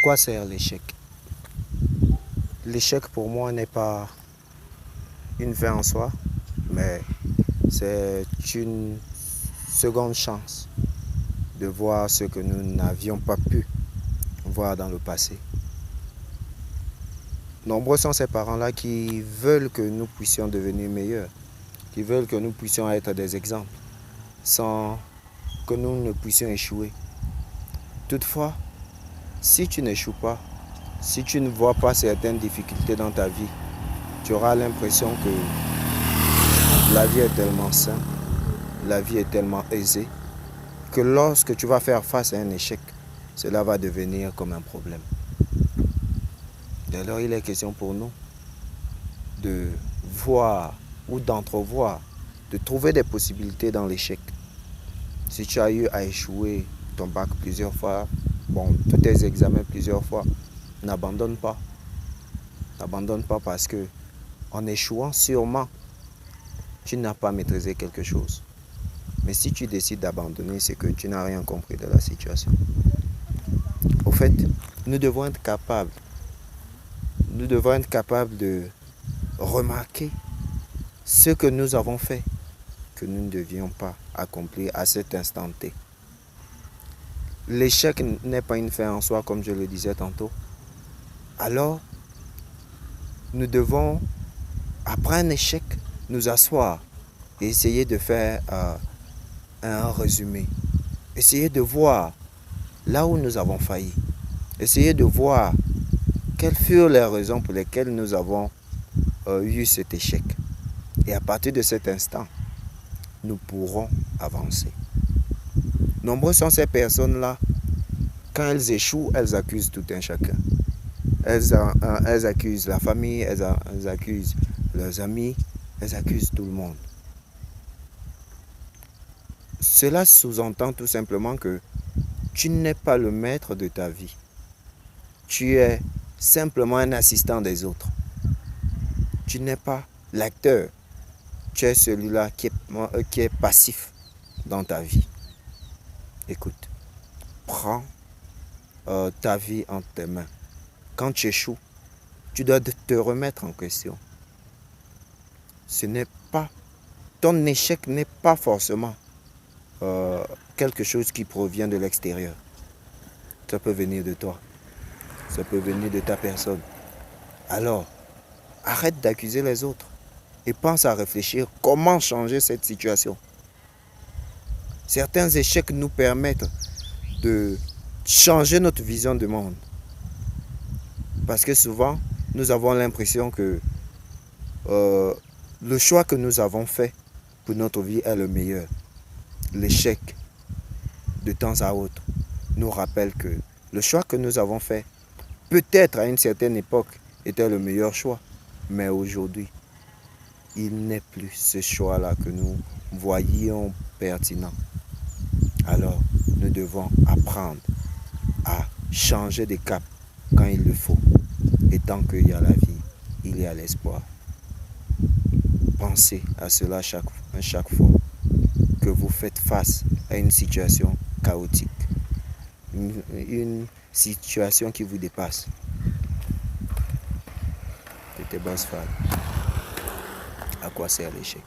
quoi sert l'échec? L'échec pour moi n'est pas une fin en soi, mais c'est une seconde chance de voir ce que nous n'avions pas pu voir dans le passé. Nombreux sont ces parents-là qui veulent que nous puissions devenir meilleurs, qui veulent que nous puissions être des exemples, sans que nous ne puissions échouer. Toutefois, si tu n'échoues pas, si tu ne vois pas certaines difficultés dans ta vie, tu auras l'impression que la vie est tellement simple, la vie est tellement aisée, que lorsque tu vas faire face à un échec, cela va devenir comme un problème. Dès lors, il est question pour nous de voir ou d'entrevoir, de trouver des possibilités dans l'échec. Si tu as eu à échouer ton bac plusieurs fois, tous tes examens plusieurs fois, n'abandonne pas. N'abandonne pas parce que en échouant, sûrement, tu n'as pas maîtrisé quelque chose. Mais si tu décides d'abandonner, c'est que tu n'as rien compris de la situation. Au fait, nous devons être capables de remarquer ce que nous avons fait, que nous ne devions pas accomplir à cet instant T. L'échec n'est pas une fin en soi, comme je le disais tantôt. Alors, nous devons, après un échec, nous asseoir et essayer de faire un résumé. Essayer de voir là où nous avons failli. Essayer de voir quelles furent les raisons pour lesquelles nous avons eu cet échec. Et à partir de cet instant, nous pourrons avancer. Nombreuses sont ces personnes-là, quand elles échouent, elles accusent tout un chacun. Elles accusent la famille, elles accusent leurs amis, elles accusent tout le monde. Cela sous-entend tout simplement que tu n'es pas le maître de ta vie. Tu es simplement un assistant des autres. Tu n'es pas l'acteur. Tu es celui-là qui est passif dans ta vie. Écoute, prends ta vie entre tes mains. Quand tu échoues, tu dois te remettre en question. Ton échec n'est pas forcément quelque chose qui provient de l'extérieur. Ça peut venir de toi. Ça peut venir de ta personne. Alors, arrête d'accuser les autres et pense à réfléchir comment changer cette situation. Certains échecs nous permettent de changer notre vision du monde. Parce que souvent, nous avons l'impression que le choix que nous avons fait pour notre vie est le meilleur. L'échec, de temps à autre, nous rappelle que le choix que nous avons fait, peut-être à une certaine époque, était le meilleur choix. Mais aujourd'hui, il n'est plus ce choix-là que nous voyions pertinent. Alors, nous devons apprendre à changer de cap quand il le faut. Et tant qu'il y a la vie, il y a l'espoir. Pensez à cela chaque fois que vous faites face à une situation chaotique, une situation qui vous dépasse. C'était Bassfal. À quoi sert l'échec?